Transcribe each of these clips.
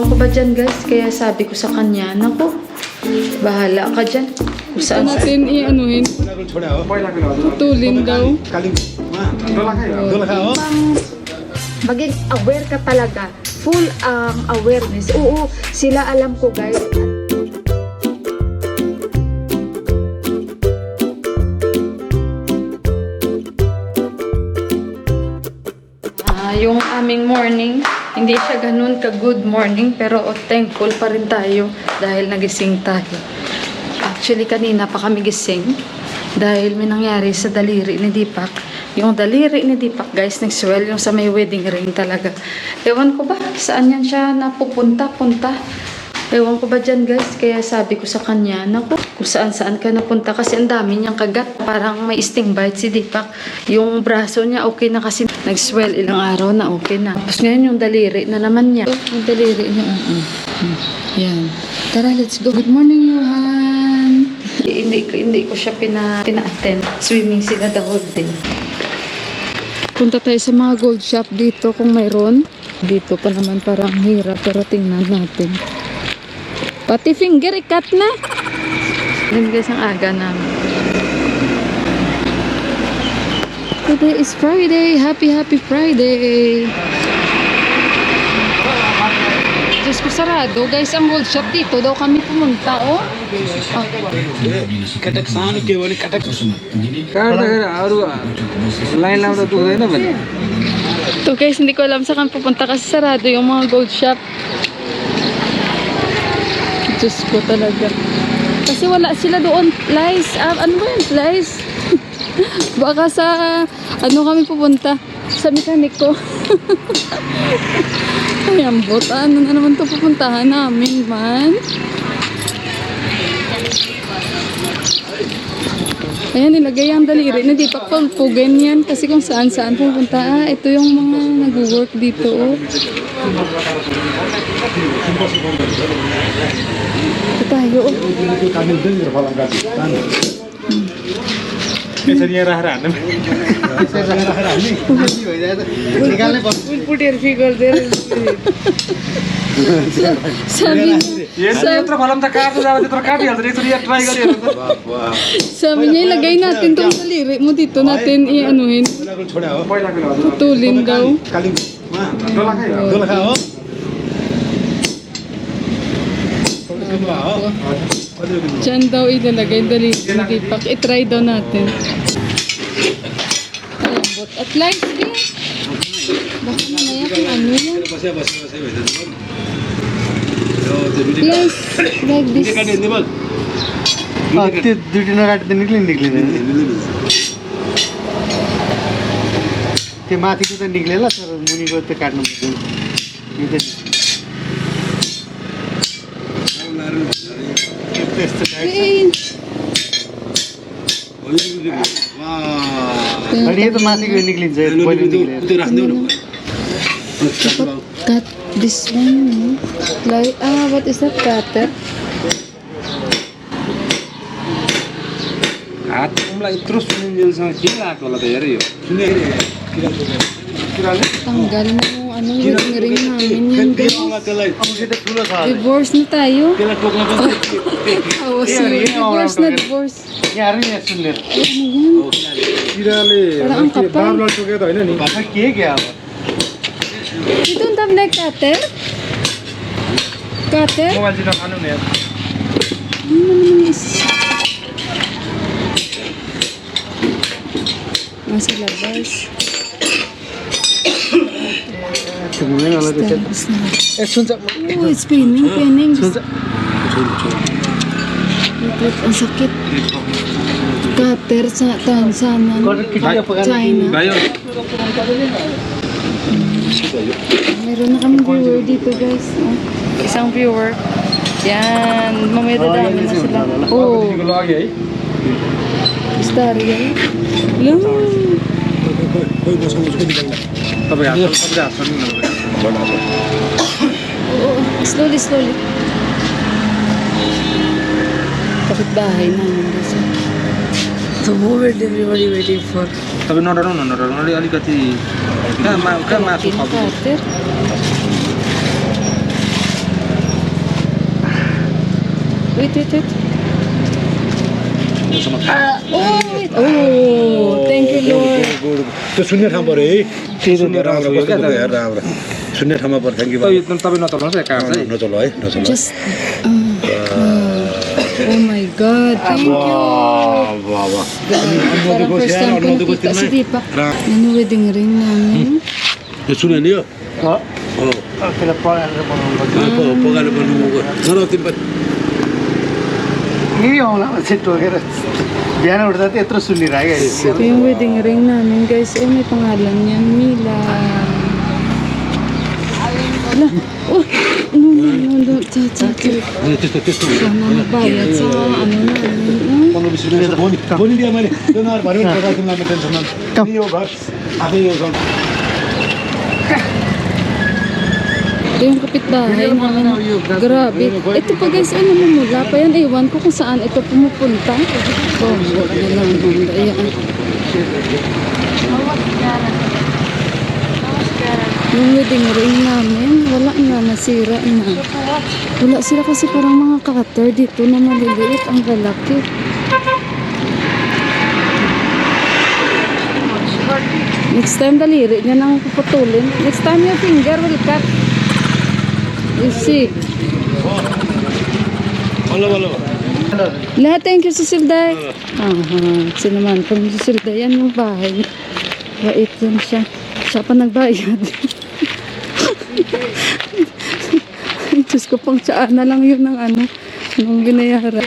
Ewan ko ba dyan guys, kaya sabi ko sa kanya, naku, bahala ka dyan. Kung saan natin i-anuhin. Putulin daw. Maging aware ka talaga. Full awareness. Oo, sila alam ko guys. Yung aming morning, hindi siya ganun ka-good morning, pero thankful pa rin tayo dahil nagising tayo. Actually, kanina pa kami gising dahil may nangyari sa daliri ni Deepak. Yung daliri ni Deepak, guys, nag-swell yung sa may wedding ring talaga. Ewan ko ba, saan yan siya napupunta? Ewan ko ba dyan guys, kaya sabi ko sa kanya, naku, kung saan ka napunta kasi ang dami niyang kagat. Parang may sting bite si Deepak. Yung braso niya okay na kasi nag-swell ilang araw na okay na. Tapos ngayon yung daliri na naman niya. Yung daliri niya, yan. Tara, let's go. Good morning, Johan. Hindi ko siya pina-attend. Swimming sila the whole day. Punta tayo sa mga gold shop dito kung mayroon. Dito pa naman parang hirap pero tingnan natin. Pati finger ikat na. Yan guys ang aga namin. Today is Friday. Happy Friday. Diyos ko sarado. Guys ang gold shop dito daw kami pumunta oh. Cuttack सानो के भने कटक काट्दाखेरि अरू लाइन लाउँदा दुख्दैन भने To guys, hindi ko alam saan pupunta kasi sarado yung mga gold shop. Diyos ko talaga. Kasi wala sila doon. Lies. Ano ba yun? Lies. Baka sa ano kami pupunta? Sa mekanik ko. Ay, ambot. Ano na naman ito pupuntahan namin man? Ayan, nilagay ang daliri. Hindi pa pulpugan yan. Kasi kung saan pupunta. Ito yung mga nag-work dito. Oh. Ito tayo. Oh. We'll put your figure there. Sabi niya, ilagay natin itong daliri mo dito natin i-anuhin. Putulin daw. Diyan daw ilalagay daliri mo Deepak. I-try daw natin. Ayambot. At light din. Baka mamaya kung ano yan. Yes, like this. दुईटी नकाट्दै निक्लिँदैन त्यो माथिको त निक्लेला तर मुनिको त काट्नु अनि यो त माथिको निक्लिन्छ Cut this one. Like, what is that cutter? हातलाई यत्रो सुनिन्जेलसँग के लाग्यो होला त हेर यो Tanggal mo ano yung ring namin yan guys. Divorce na tayo. Divorce na divorce. यहाँ यहाँ सुन्ने Parang ang kapal. के क्या अब You don't have like cutter? Cutter? Mobile चाहिँ नखानु नि यार Nasa labas. Oh, it's pinning. Ang sakit. Cutter sa Tanzania. China. Meron na kaming viewer dito guys. Oh. Isang viewer. Yan. Mamaya dadami na sila. Oh. Starry yan. Lang. Oo. Slowly. Kapit-bahay namin guys. The moment everybody waiting for. Tapi नडराउनु अलिकति कहाँ मासु Cutter. Wait. Oh, thank you, Lord. त्यो सुन्ने ठाउँ पऱ्यो है सुन्ने राम्रो कस्तो दुख्यो हेर राम्रो सुन्ने ठाउँमा पऱ्यो थ्याङ्क यू तपाईँ नचलाउनुहोस् है काम चाहिँ नचल है नचल Just, oh my God, thank you. Parang first time ko nakita si Deepak. Ano wedding ring namin? त्यो सुन्यो नि यो पगालो गर्नु नराउ तिमी पनि यही आउला चाहिँ टोकेर बिहान उठ्दा त यत्रो सुनिरहेको Ito yung wedding ring namin, guys. Oh, may pangalan niyan, Mila. Ala, oh, no, cha. त्यस्तो Sana nagbayad sa ano namin. 15-20 बोली दिएँ मैले त्यो नभएर भरे पनि पकाएको तिमीलाई टेन्सन नलिनु यो घर आफै यो घर Ito yung kapitbahay namin. Grabe. Ito pa guys, ano mamula pa yan. Ewan ko kung saan ito pumupunta. Oh, wala na lang. Ayan. Yung wedding ring namin, wala na, nasira na. Wala sila kasi parang mga cutter dito na maliliit, ang lalaki. Next time daliri niya nang puputulin. Next time your finger will cut. You see. Lahat, thank you sa Silday. Sinaman kung sa Silday, yan yung bahay. Bait yan siya. Siya pa nagbayad. Diyos ko, pang tsaan na lang yun ng ano, nung binayaran.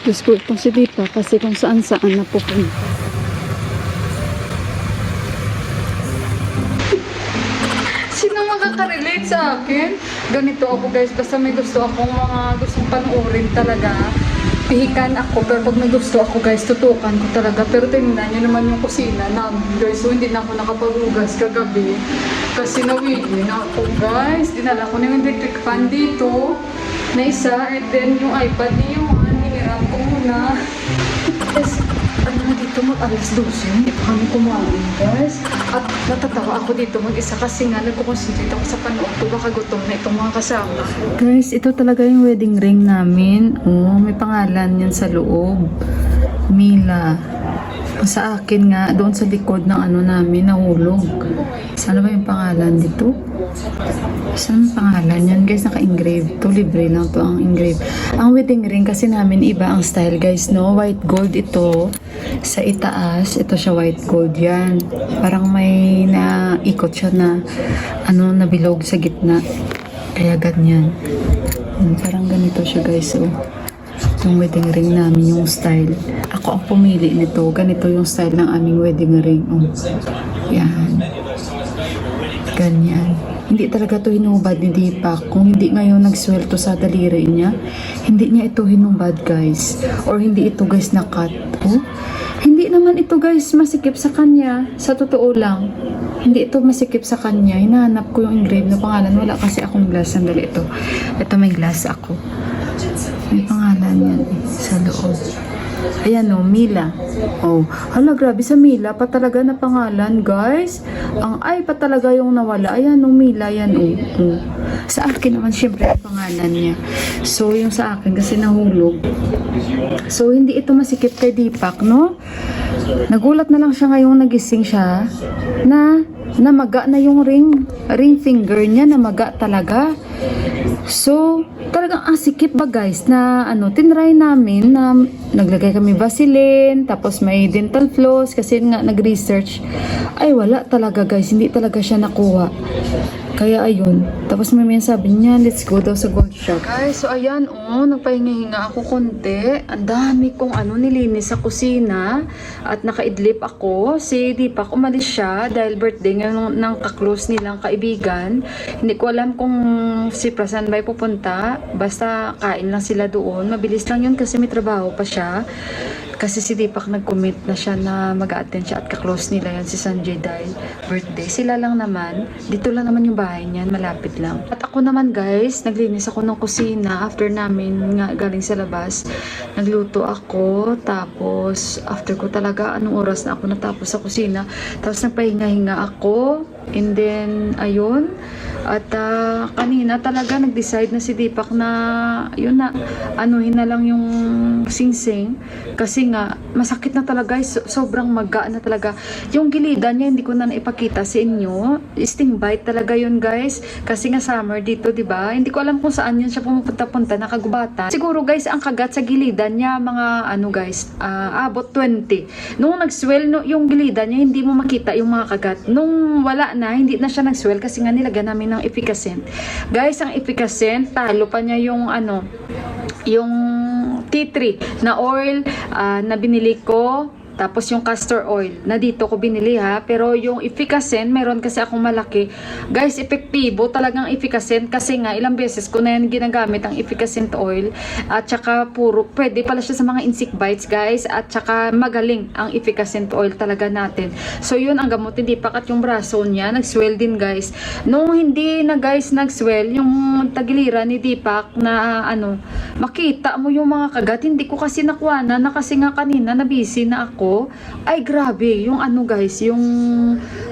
Diyos ko, itong si Dita kasi kung saan-saan napupunta. Sino makaka-relate sa akin? Ganito ako guys, basta may gusto akong mga gustong panoorin talaga. Pihikan ako, pero pag may gusto ako guys, tutukan ko talaga. Pero tingnan nyo naman yung kusina namin guys. So hindi na ako nakapag-ugas kagabi. Kasi nawili na ako guys. Dinala ko na yung electric fan dito na isa. And then yung iPad niyo, hiniram ko muna. Guys, ano na dito mag-alas 12. Hindi pa kami kumain guys. At natatawa ako dito mag-isa kasi nga nagkukonsentrate ako sa panood ko. Baka gutom na itong mga kasama. Guys, ito talaga yung wedding ring namin. Oh, may pangalan yan sa loob. Mila. Sa akin nga, doon sa likod ng ano namin, nahulog. Sana ba yung pangalan dito? Saan yung pangalan yan? Guys, naka-engrave to. Libre lang to ang engrave. Ang wedding ring kasi namin iba ang style guys, no? White gold ito. Sa itaas, ito siya white gold yan. Parang may naikot siya na ano, nabilog sa gitna. Kaya ganyan. Parang ganito siya guys, oh. Yung wedding ring namin, yung style. Ako ang pumili nito. Ganito yung style ng aming wedding ring. Oh. Yan. Ganyan. Hindi talaga to hinubad ni Deepak. Kung hindi ngayon nagswelto sa daliri niya, hindi niya ito hinubad guys. Or hindi ito guys na-cut. Oh. Hindi naman ito guys masikip sa kanya. Sa totoo lang. Hindi ito masikip sa kanya. Hinahanap ko yung engrave na pangalan. Wala kasi akong glass. Sandali ito. Ito may glass ako. May pangalan yan sa loob. Ayan o, Mila. Oh, hala, grabe sa Mila pa talaga na pangalan, guys. Ang ay pa talaga yung nawala. Ayan o, Mila, yan o. Oh. Sa akin naman, syempre, ang pangalan niya. So, yung sa akin kasi nahulog. So, hindi ito masikip kay Deepak, no? Nagulat na lang siya ngayong nagising siya na namaga na yung ring finger niya, namaga talaga. So, talagang asikip ba guys na ano, tinry namin na naglagay kami Vaseline, tapos may dental floss kasi nga nag-research. Ay wala talaga guys, hindi talaga siya nakuha. Kaya ayun, tapos may sabi niya, let's go daw sa gold shop. Guys, so ayan oh, nagpahinga-hinga ako konti. Ang dami kong ano nilinis sa kusina at nakaidlip ako. Si Deepak umalis siya dahil birthday ngayon ng ka-close nilang kaibigan. Hindi ko alam kung si Prasan ba pupunta. Basta kain lang sila doon. Mabilis lang yun kasi may trabaho pa siya. Kasi si Deepak nag-commit na siya na mag-attend siya at ka-close nila yan si Sanjay dahil birthday. Sila lang naman. Dito lang naman yung bahay niyan. Malapit lang. At ako naman guys, naglinis ako ng kusina after namin nga galing sa labas. Nagluto ako. Tapos after ko talaga, anong oras na ako natapos sa kusina. Tapos nagpahinga-hinga ako. And then, ayun. At kanina talaga nag-decide na si Deepak na yun na, anuhin na lang yung singsing. Kasi nga, masakit na talaga guys. Sobrang maga na talaga. Yung gilidan niya, hindi ko na naipakita sa inyo. Sting bite talaga yun guys. Kasi nga summer dito, di ba? Hindi ko alam kung saan yun siya pumupunta-punta, nakagubatan. Siguro guys, ang kagat sa gilidan niya, mga ano guys, abot 20. Nung nag-swell yung gilidan niya, hindi mo makita yung mga kagat. Nung wala na, hindi na siya nag-swell kasi nga nilagyan namin ng efficacent. Guys, ang efficacent, talo pa niya yung ano, yung tea tree na oil na binili ko. Tapos yung castor oil, na dito ko binili ha. Pero yung efficacent, meron kasi akong malaki. Guys, epektibo talagang efficacent. Kasi nga, ilang beses ko na yan ginagamit ang efficacent oil. At saka puro, pwede pala siya sa mga insect bites guys. At saka magaling ang efficacent oil talaga natin. So yun ang gamot, hindi pakat yung braso niya. Nag-swell din guys. Nung hindi na guys nag-swell, yung tagiliran ni Deepak na ano, makita mo yung mga kagat. Hindi ko kasi nakuha na kasi nga kanina na busy na ako. Ay grabe, yung ano guys, yung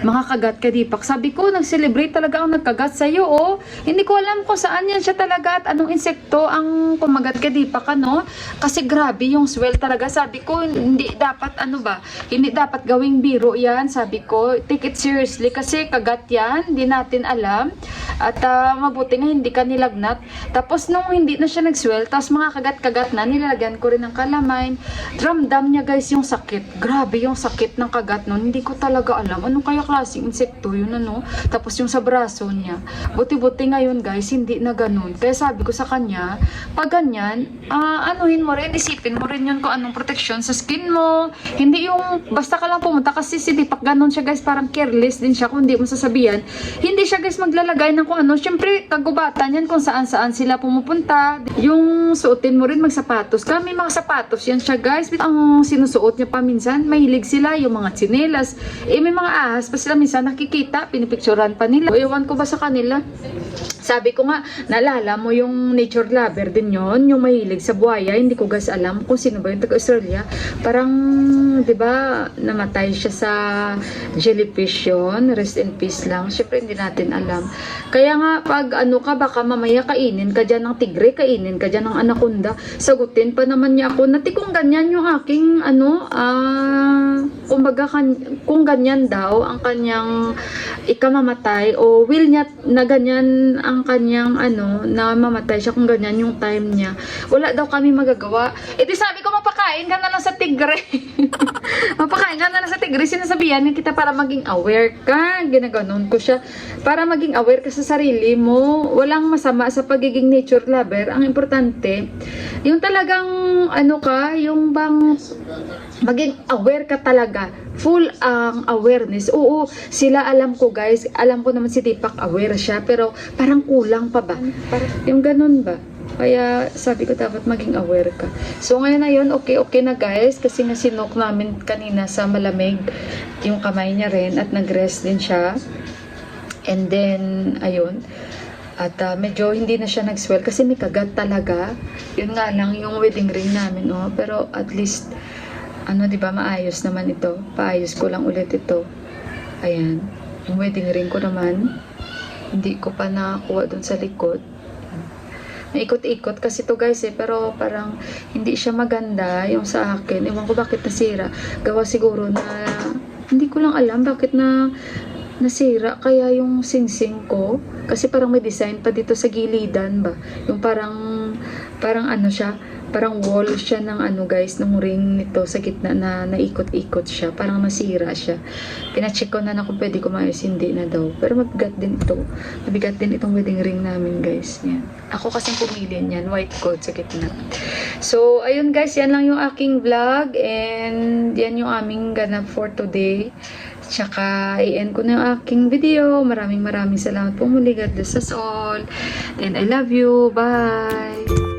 mga kagat kay Deepak. Sabi ko, nag-celebrate talaga ang nagkagat sa'yo, oh. Hindi ko alam kung saan yan siya talaga at anong insekto ang kumagat kay Deepak, ano. Kasi grabe yung swell talaga. Sabi ko, hindi dapat, ano ba, hindi dapat gawing biro yan. Sabi ko, take it seriously kasi kagat yan, hindi natin alam. At mabuti nga hindi ka nilagnat. Tapos nung hindi na siya nag-swell, tapos mga kagat-kagat na, nilalagyan ko rin ng calamine. Ramdam niya guys yung sakit. Grabe yung sakit ng kagat nun. Hindi ko talaga alam. Anong kaya klaseng insekto yun, ano? Tapos yung sa braso niya. Buti-buti ngayon guys, hindi na ganun. Kaya sabi ko sa kanya, pag ganyan, anuhin mo rin, isipin mo rin yun kung anong protection sa skin mo. Hindi yung basta ka lang pumunta kasi si Deepak ganun siya guys, parang careless din siya kung hindi mo sasabihan. Hindi siya guys maglalagay ng kung ano. Siyempre, kagubatan yan kung saan-saan sila pumupunta. Yung suotin mo rin magsapatos. Kami mga sapatos yan siya guys. Ang sinusuot niya pa minsan, mahilig sila yung mga tsinelas. May mga ahas pa sila minsan nakikita, pinipicturan pa nila. Ewan ko ba sa kanila? Sabi ko nga, naalala mo yung nature lover din yon, yung mahilig sa buhaya. Hindi ko guys alam kung sino ba yung taga-Australia. Parang, di ba, namatay siya sa jellyfish yon. Rest in peace lang. Siyempre, hindi natin alam. Kaya nga, pag ano ka, baka mamaya kainin ka dyan ng tigre, kainin ka dyan ng anaconda. Sagutin pa naman niya ako, nati kung ganyan yung aking, kumbaga, kung ganyan daw ang kanyang ikamamatay o will niya na ganyan ang kanyang na mamatay siya kung ganyan yung time niya. Wala daw kami magagawa. E di sabi ko, mapakain ka na lang sa tigre. Mapakain ka na lang sa tigre. Sinasabihan niya kita para maging aware ka. Ginaganon ko siya. Para maging aware ka sa sarili mo. Walang masama sa pagiging nature lover. Ang importante, yung talagang yung bang maging aware ka talaga. Full ang awareness. Oo, sila alam ko guys. Alam ko naman si Deepak aware siya. Pero parang kulang pa ba? Yung ganun ba? Kaya sabi ko dapat maging aware ka. So ngayon na yun, okay na guys. Kasi nga sinok namin kanina sa malamig yung kamay niya rin. At nag-rest din siya. And then, ayun. At medyo hindi na siya nag-swell kasi may kagat talaga. Yun nga lang yung wedding ring namin, oh. Pero at least, diba, maayos naman ito. Paayos ko lang ulit ito. Ayan. Yung wedding ring ko naman, hindi ko pa nakakuha dun sa likod. Naikot-ikot kasi to guys pero parang hindi siya maganda yung sa akin. Ewan ko bakit nasira. Gawa siguro na, hindi ko lang alam bakit nasira kaya yung singsing ko. Kasi parang may design pa dito sa gilidan ba. Yung parang siya, parang wall siya ng guys, ng ring nito sa gitna na naikot-ikot siya. Parang nasira siya. Pina-check ko na kung pwede ko maayos, hindi na daw. Pero mabigat din ito. Mabigat din itong wedding ring namin guys. Yan. Ako kasing pumili niyan, white gold sa gitna. So, ayun guys, yan lang yung aking vlog. And yan yung aming ganap for today. Tsaka, i-end ko na yung aking video. Maraming salamat po muli. God bless us all. And I love you. Bye!